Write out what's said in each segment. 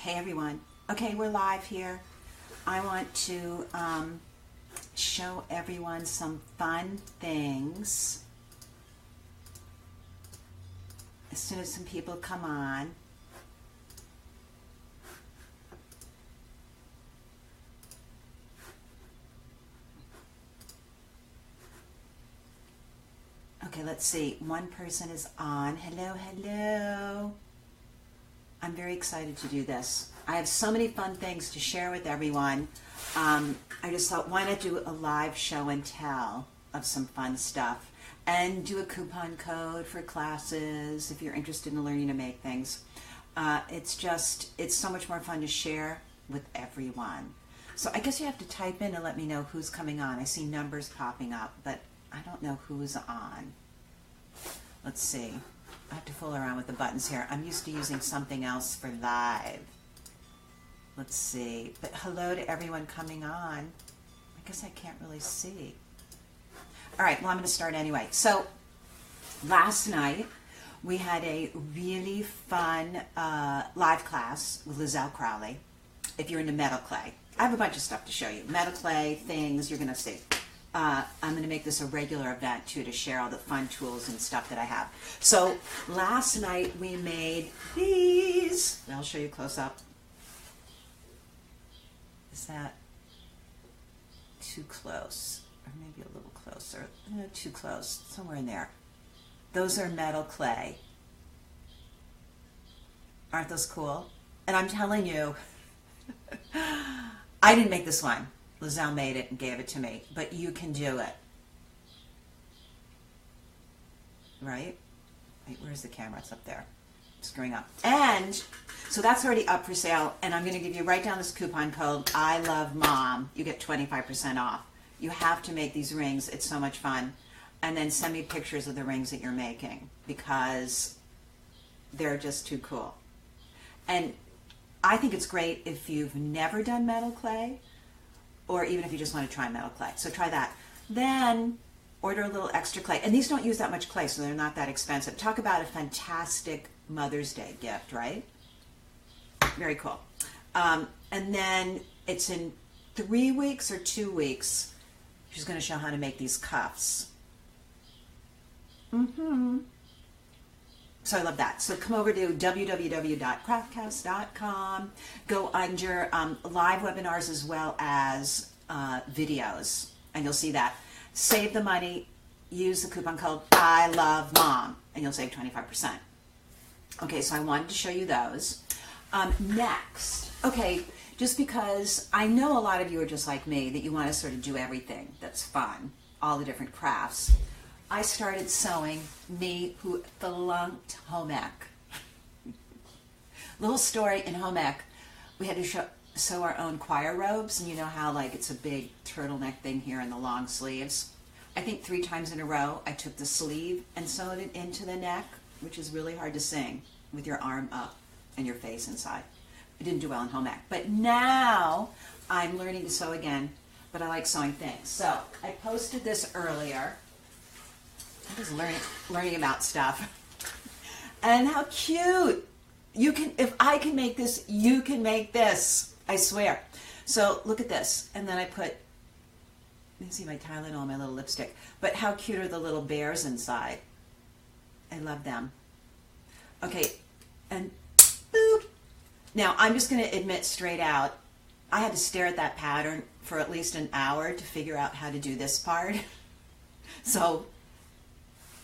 Hey everyone. Okay, we're live here. I want to show everyone some fun things as soon as some people come on. Okay, let's see. One person is on. Hello, hello. I'm very excited to do this. I have so many fun things to share with everyone. I just thought, why not do a live show and tell of some fun stuff and do a coupon code for classes if you're interested in learning to make things. It's so much more fun to share with everyone. So I guess you have to type in and let me know who's coming on. I see numbers popping up, but I don't know who's on. Let's see. I have to fool around with the buttons here. I'm used to using something else for live. Let's see. But hello to everyone coming on. I guess I can't really see. All right, well, I'm going to start anyway. So last night we had a really fun live class with Lizelle Crowley. If you're into metal clay, I have a bunch of stuff to show you. Metal clay things you're going to see. I'm going to make this a regular event too, to share all the fun tools and stuff that I have. So last night we made these. I'll show you close up. Is that too close? Or maybe a little closer. Too close. Somewhere in there. Those are metal clay. Aren't those cool? And I'm telling you, I didn't make this one. Lizelle made it and gave it to me, but you can do it. Right? Wait, where's the camera? It's up there. Screwing up. And so that's already up for sale, and I'm going to give you, write down this coupon code, I love mom. You get 25% off. You have to make these rings. It's so much fun. And then send me pictures of the rings that you're making, because they're just too cool. And I think it's great if you've never done metal clay, or even if you just want to try metal clay. So try that. Then order a little extra clay. And these don't use that much clay, so they're not that expensive. Talk about a fantastic Mother's Day gift, right? Very cool. And then it's in 3 weeks or 2 weeks, she's going to show how to make these cuffs. So I love that. So come over to www.craftcast.com. Go under live webinars as well as videos, and you'll see that. Save the money. Use the coupon code I love mom, and you'll save 25%. Okay, so I wanted to show you those. Next, okay, just because I know a lot of you are just like me, that you want to sort of do everything that's fun, all the different crafts. I started sewing, me who flunked home ec. Little story in home ec, we had to sew our own choir robes, and you know how like it's a big turtleneck thing here and the long sleeves. I think 3 times in a row I took the sleeve and sewed it into the neck, which is really hard to sing with your arm up and your face inside. I didn't do well in home ec, but now I'm learning to sew again, but I like sewing things. So I posted this earlier. I'm just learning about stuff. And how cute. You can, if I can make this, you can make this. I swear. So look at this. And then I put, let me see my Tylenol, my little lipstick. But how cute are the little bears inside? I love them. Okay. And boop. Now I'm just going to admit straight out, I had to stare at that pattern for at least an hour to figure out how to do this part. So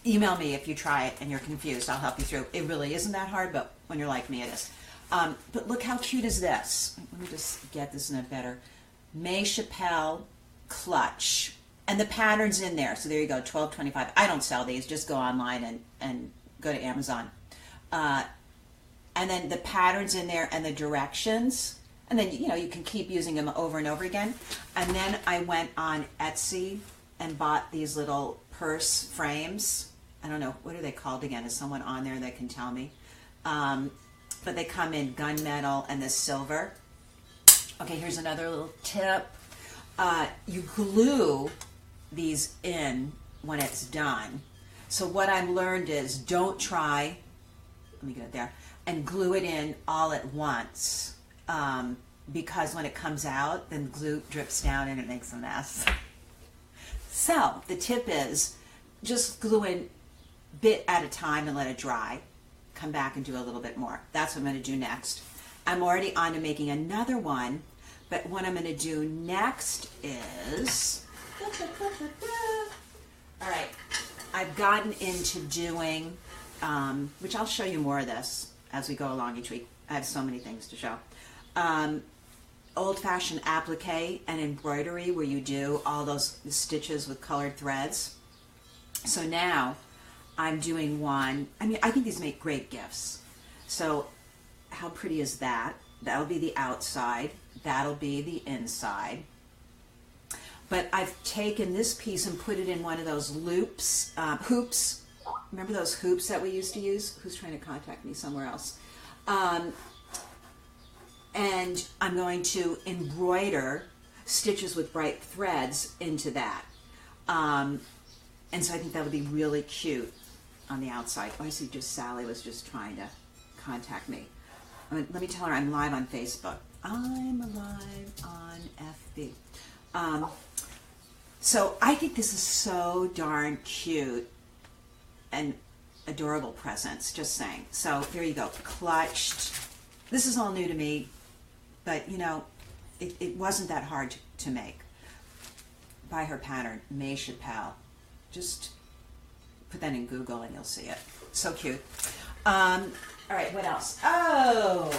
email me if you try it and you're confused. I'll help you through. It really isn't that hard, but when you're like me, it is. But look how cute is this. Let me just get this in a better. May Chappelle clutch. And the pattern's in there. So there you go, $12.25. I don't sell these. Just go online and go to Amazon. And then the pattern's in there and the directions. And then, you know, you can keep using them over and over again. And then I went on Etsy and bought these little purse frames. I don't know, what are they called again? Is someone on there that can tell me? But they come in gunmetal and this silver. Okay, here's another little tip. You glue these in when it's done. So what I've learned is don't try, let me get it there, and glue it in all at once. because when it comes out, then glue drips down and it makes a mess. So the tip is just glue in bit at a time and let it dry. Come back and do a little bit more. That's what I'm going to do next. I'm already on to making another one, but what I'm going to do next is, all right, I've gotten into doing, which I'll show you more of this as we go along each week. I have so many things to show. Old-fashioned applique and embroidery where you do all those stitches with colored threads. So now I'm doing one. I mean, I think these make great gifts. So how pretty is that? That'll be the outside. That'll be the inside. But I've taken this piece and put it in one of those loops, hoops. Remember those hoops that we used to use? Who's trying to contact me somewhere else? And I'm going to embroider stitches with bright threads into that. And so I think that would be really cute on the outside. Oh, I see just Sally was just trying to contact me. Let me tell her I'm live on Facebook. I'm live on FB. So I think this is so darn cute and adorable presents, just saying. So there you go, clutched. This is all new to me, but you know, it wasn't that hard to make. Buy her pattern, May Chappelle. Just put that in Google and you'll see it. So cute. All right, what else? Oh,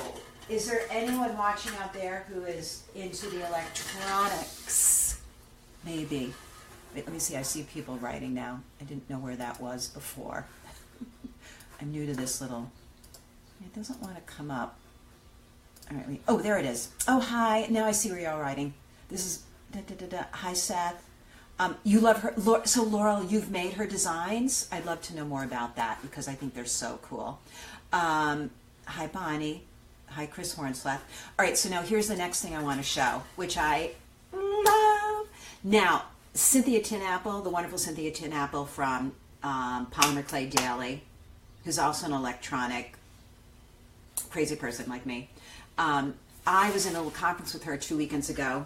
is there anyone watching out there who is into the electronics? Maybe. Wait, let me see. I see people writing now. I didn't know where that was before. I'm new to this little. It doesn't want to come up. All right. Oh, there it is. Oh, hi. Now I see where you're all writing. This is. Hi, Seth. You love her. So, Laurel, you've made her designs. I'd love to know more about that because I think they're so cool. Hi, Bonnie. Hi, Chris Hornsleth. All right. So now here's the next thing I want to show, which I love. Now, Cynthia Tinapple, the wonderful Cynthia Tinapple from Polymer Clay Daily, who's also an electronic crazy person like me. I was in a little conference with her 2 weekends ago,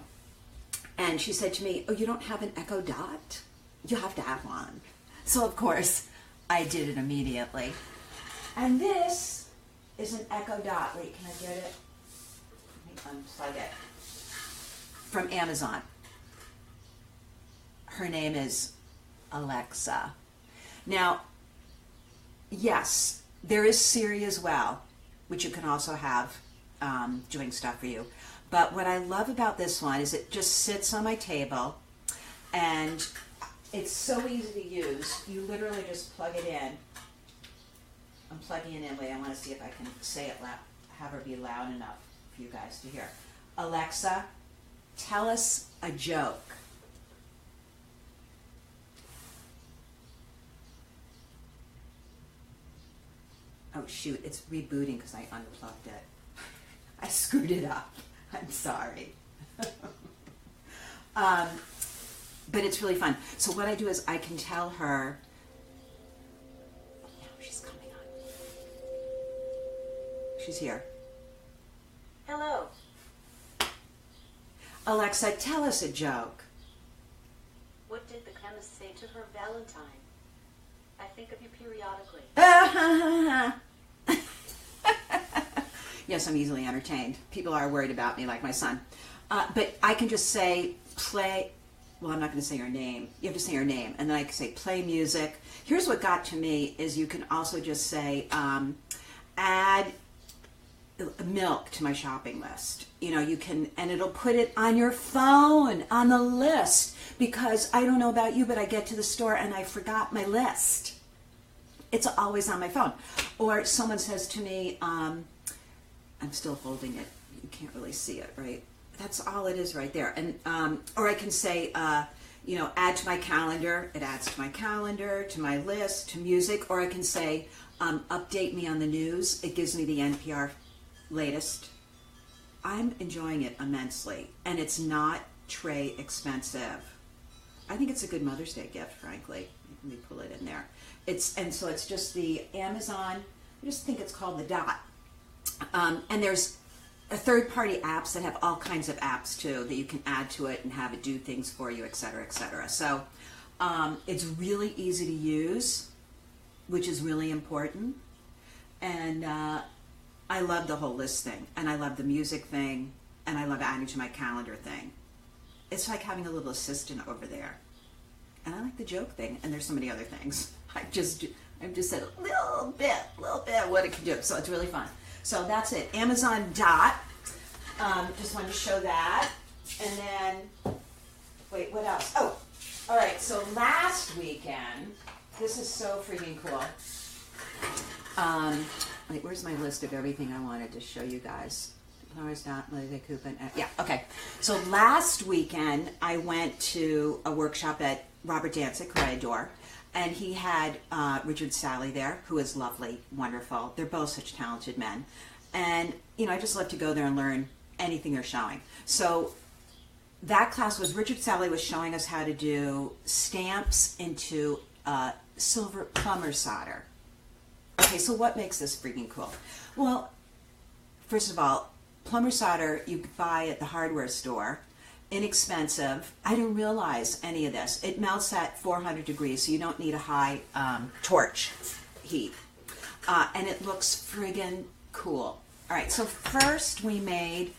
and she said to me, "Oh, you don't have an Echo Dot? You have to have one." So, of course, I did it immediately. And this is an Echo Dot. Wait, can I get it? Let me unplug it. From Amazon. Her name is Alexa. Now, yes, there is Siri as well, which you can also have doing stuff for you. But what I love about this one is it just sits on my table and it's so easy to use. You literally just plug it in. I'm plugging it in. Wait, I want to see if I can say it loud, have her be loud enough for you guys to hear. Alexa, tell us a joke. Oh shoot, it's rebooting because I unplugged it. I screwed it up. I'm sorry. But it's really fun. So what I do is I can tell her, now she's coming on. She's here. Hello. Alexa, tell us a joke. What did the chemist say to her Valentine? I think of you periodically. Yes, I'm easily entertained. People are worried about me, like my son. But I can just say, play, well, I'm not going to say your name. You have to say your name. And then I can say, play music. Here's what got to me is you can also just say, add milk to my shopping list. You know, you can, and it'll put it on your phone, on the list. Because I don't know about you, but I get to the store and I forgot my list. It's always on my phone. Or someone says to me, I'm still holding it. You can't really see it, right? That's all it is right there. And or I can say, you know, add to my calendar. It adds to my calendar, to my list, to music. Or I can say, update me on the news. It gives me the NPR latest. I'm enjoying it immensely. And it's not tray expensive. I think it's a good Mother's Day gift, frankly. Let me pull it in there. And so it's just the Amazon, I just think it's called the Dot. And there's third-party apps that have all kinds of apps too that you can add to it and have it do things for you, etc., etc. So it's really easy to use, which is really important. And I love the whole list thing, and I love the music thing, and I love adding to my calendar thing. It's like having a little assistant over there. And I like the joke thing, and there's so many other things. I've just said a little bit what it can do. So it's really fun. So that's it. Amazon Dot. Just wanted to show that. And then, wait, what else? Oh, all right. So last weekend, this is so freaking cool. Wait, where's my list of everything I wanted to show you guys? Flowers Dot, coupon. Yeah, okay. So last weekend, I went to a workshop at Robert Danzig, who I adore. And he had Richard Sally there, who is lovely, wonderful. They're both such talented men. And, you know, I just love to go there and learn anything they're showing. So that class was, Richard Sally was showing us how to do stamps into silver plumber solder. Okay, so what makes this freaking cool? Well, first of all, plumber solder you could buy at the hardware store. Inexpensive. I didn't realize any of this. It melts at 400 degrees, so you don't need a high torch heat. And it looks friggin' cool. All right, so first we made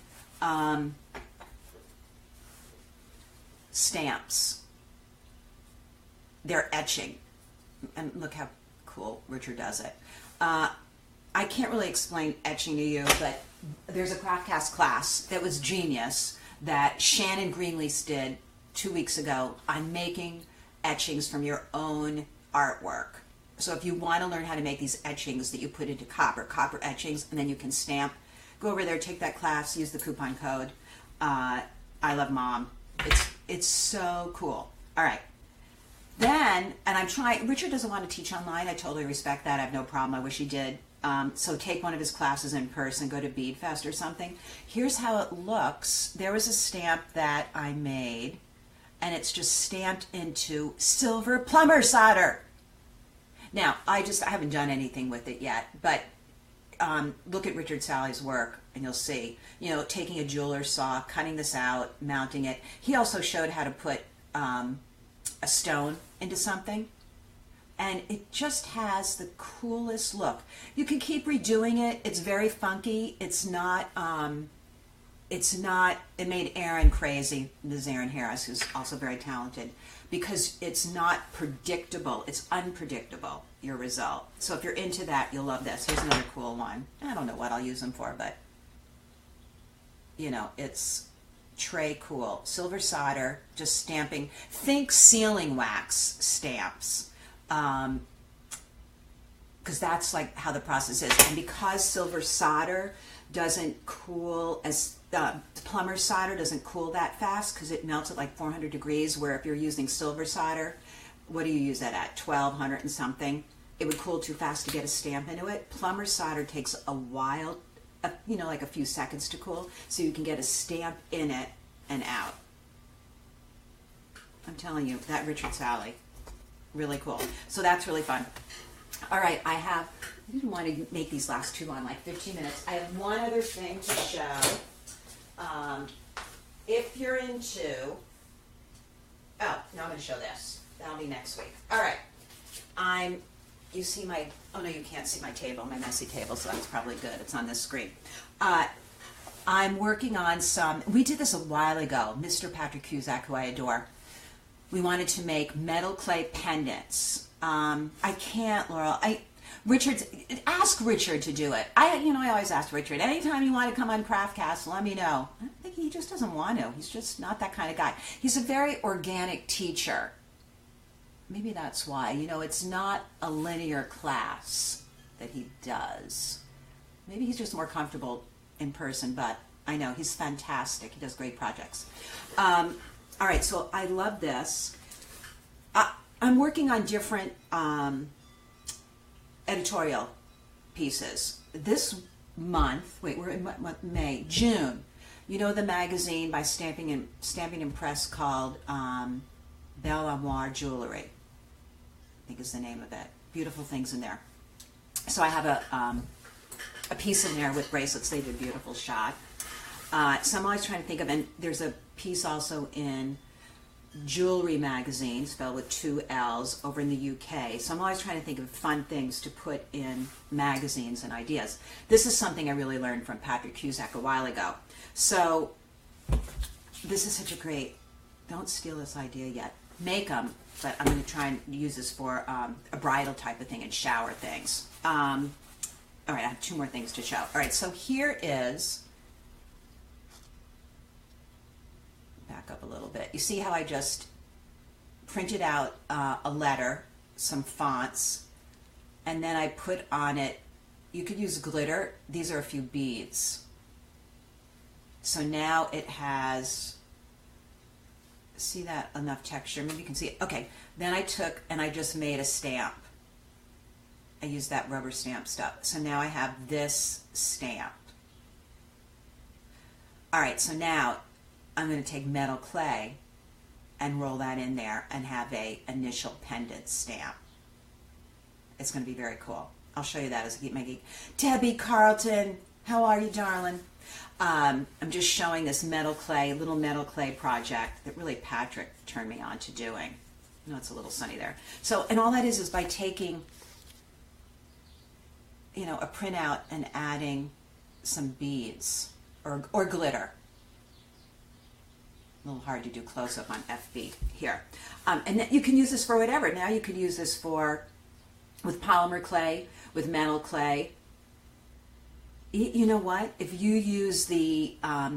stamps. They're etching. And look how cool Richard does it. I can't really explain etching to you, but there's a CRAFTCAST class that was genius that Shannon Greenlease did 2 weeks ago on making etchings from your own artwork. So if you want to learn how to make these etchings that you put into copper etchings, and then you can stamp, go over there, take that class, use the coupon code. I love Mom. It's so cool. All right. Then, and I'm trying, Richard doesn't want to teach online. I totally respect that. I have no problem. I wish he did. So take one of his classes in person, go to Bead Fest or something. Here's how it looks. There was a stamp that I made, and it's just stamped into silver plumber solder. Now, I haven't done anything with it yet, but look at Richard Sally's work, and you'll see, you know, taking a jeweler's saw, cutting this out, mounting it. He also showed how to put a stone into something. And it just has the coolest look. You can keep redoing it. It's very funky. It made Aaron crazy, Ms. Aaron Harris, who's also very talented, because it's not predictable. It's unpredictable, your result. So if you're into that, you'll love this. Here's another cool one. I don't know what I'll use them for, but, you know, it's tray cool. Silver solder, just stamping. Think sealing wax stamps. Because that's like how the process is. And because silver solder doesn't cool as plumber solder doesn't cool that fast, because it melts at like 400 degrees, where if you're using silver solder, what do you use that at? 1200 and something. It would cool too fast to get a stamp into it. Plumber solder takes a while, you know, like a few seconds to cool, so you can get a stamp in it and out. I'm telling you, that Richard Sally. Really cool. So that's really fun. All right, I didn't want to make these last too long, like 15 minutes. I have one other thing to show. If you're into, now I'm going to show this. That'll be next week. All right. You see my, oh no, you can't see my table, my messy table, so that's probably good. It's on this screen. I'm working on we did this a while ago. Mr. Patrick Cusack, who I adore. We wanted to make metal clay pendants. I can't, Laurel. Ask Richard to do it. I always ask Richard, anytime you want to come on CRAFTCAST, let me know. I think he just doesn't want to. He's just not that kind of guy. He's a very organic teacher. Maybe that's why. You know, it's not a linear class that he does. Maybe he's just more comfortable in person, but I know he's fantastic. He does great projects. All right, so I love this. I'm working on different editorial pieces. This month, wait, we're in what, May, June. You know the magazine by Stamping and Press called Belle Armoire Jewelry, I think is the name of it. Beautiful things in there. So I have a piece in there with bracelets. They did a beautiful shot. So I'm always trying to think of, and there's a piece also in Jewelry Magazine, spelled with 2 L's, over in the UK. So I'm always trying to think of fun things to put in magazines and ideas. This is something I really learned from Patrick Cusack a while ago. So this is such a great, don't steal this idea yet. Make them, but I'm going to try and use this for a bridal type of thing and shower things. All right, I have 2 more things to show. All right, so here is, back up a little bit. You see how I just printed out a letter, some fonts, and then I put on it, you could use glitter. These are a few beads. So now it has, see that, enough texture? Maybe you can see it. Okay, then I took and I just made a stamp. I used that rubber stamp stuff. So now I have this stamp. All right, so now I'm going to take metal clay and roll that in there and have a initial pendant stamp. It's going to be very cool. I'll show you that as I keep making. Debbie Carlton, how are you, darling? I'm just showing this metal clay, little metal clay project that really Patrick turned me on to doing. You know, it's a little sunny there. So, and all that is by taking, you know, a printout and adding some beads or glitter. A little hard to do close-up on FB here. And then you can use this for whatever. Now you could use this for, with polymer clay, with metal clay. You know what? If you use the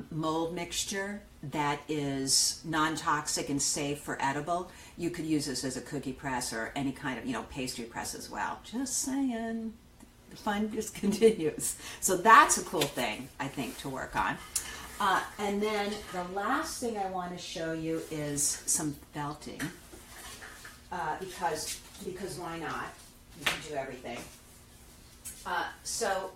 mold mixture that is non-toxic and safe for edible, you could use this as a cookie press or any kind of, you know, pastry press as well. Just saying. The fun just continues. So that's a cool thing, I think, to work on. And then the last thing I want to show you is some felting, because why not? You can do everything. So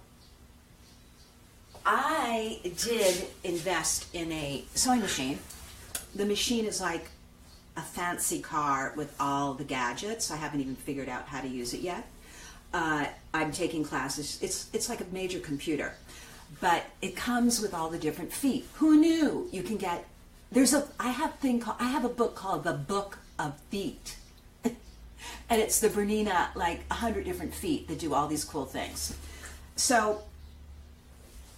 I did invest in a sewing machine. The machine is like a fancy car with all the gadgets. I haven't even figured out how to use it yet. I'm taking classes. It's like a major computer. But it comes with all the different feet. Who knew you can get, I have a book called The Book of Feet. And it's the Bernina, like 100 different feet that do all these cool things. So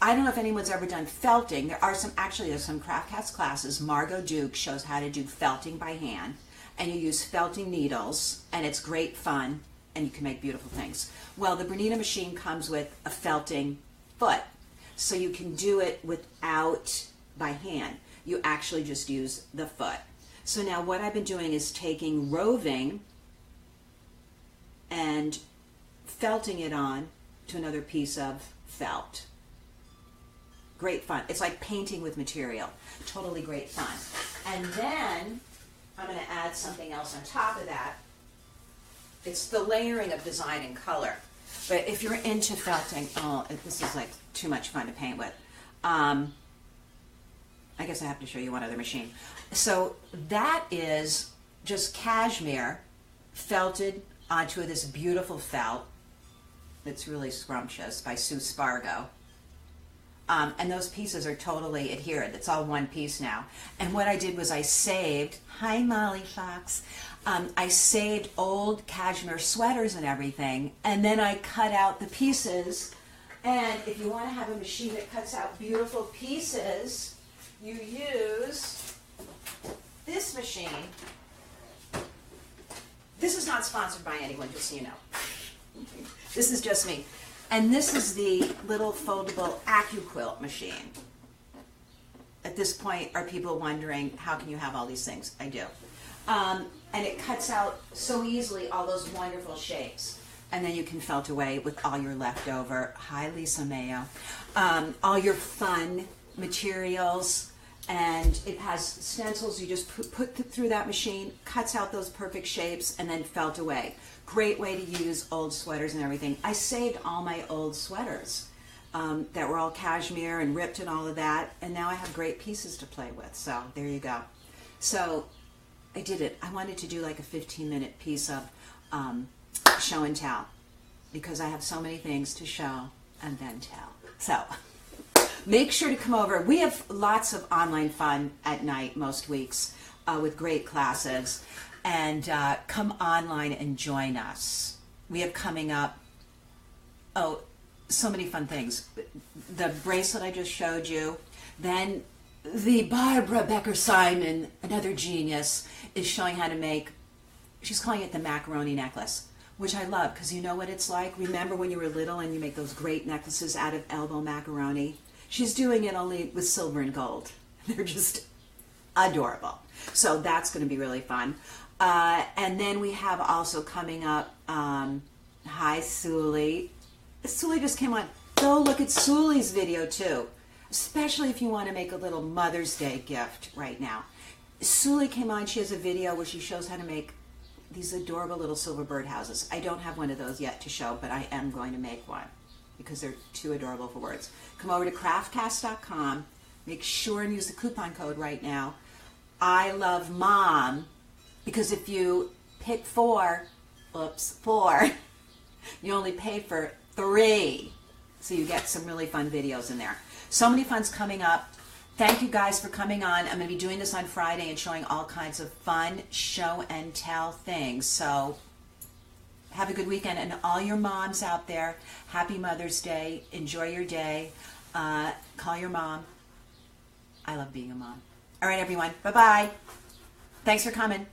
I don't know if anyone's ever done felting. There's some CRAFTCAST classes. Margot Duke shows how to do felting by hand. And you use felting needles, and it's great fun, and you can make beautiful things. Well, the Bernina machine comes with a felting foot. So you can do it without by hand. You actually just use the foot. So now what I've been doing is taking roving and felting it on to another piece of felt. Great fun. It's like painting with material. Totally great fun. And then I'm going to add something else on top of that. It's the layering of design and color. But if you're into felting, this is like too much fun to paint with. I guess I have to show you one other machine. So that is just cashmere felted onto this beautiful felt. It's really scrumptious by Sue Spargo. And those pieces are totally adhered. It's all one piece now. And what I did was I saved, hi Molly Fox, I saved old cashmere sweaters and everything, and then I cut out the pieces. And if you want to have a machine that cuts out beautiful pieces, you use this machine. This is not sponsored by anyone, just so you know. This is just me. And this is the little foldable AccuQuilt machine. At this point, are people wondering, how can you have all these things? I do. And it cuts out so easily all those wonderful shapes. And then you can felt away with all your leftover, hi Lisa Mayo, all your fun materials. And it has stencils you just put through that machine, cuts out those perfect shapes, and then felt away. Great way to use old sweaters and everything. I saved all my old sweaters that were all cashmere and ripped and all of that, and now I have great pieces to play with. So there you go. So I did it. I wanted to do like a 15-minute piece of show and tell, because I have so many things to show and then tell. So make sure to come over. We have lots of online fun at night most weeks with great classes. And come online and join us. We have coming up, so many fun things. The bracelet I just showed you. Then the Barbara Becker-Simon, another genius, is showing how to make, she's calling it the macaroni necklace, which I love because you know what it's like. Remember when you were little and you make those great necklaces out of elbow macaroni? She's doing it only with silver and gold. They're just adorable. So that's going to be really fun. And then we have also coming up, hi Suli. Suli just came on. Go look at Suli's video too, especially if you want to make a little Mother's Day gift right now. Suli came on. She has a video where she shows how to make these adorable little silver birdhouses. I don't have one of those yet to show, but I am going to make one because they're too adorable for words. Come over to craftcast.com. Make sure and use the coupon code right now. I love Mom, because if you pick 4, you only pay for 3. So you get some really fun videos in there. So many fun's coming up. Thank you guys for coming on. I'm going to be doing this on Friday and showing all kinds of fun show and tell things. So have a good weekend. And all your moms out there, happy Mother's Day. Enjoy your day. Call your mom. I love being a mom. All right, everyone. Bye-bye. Thanks for coming.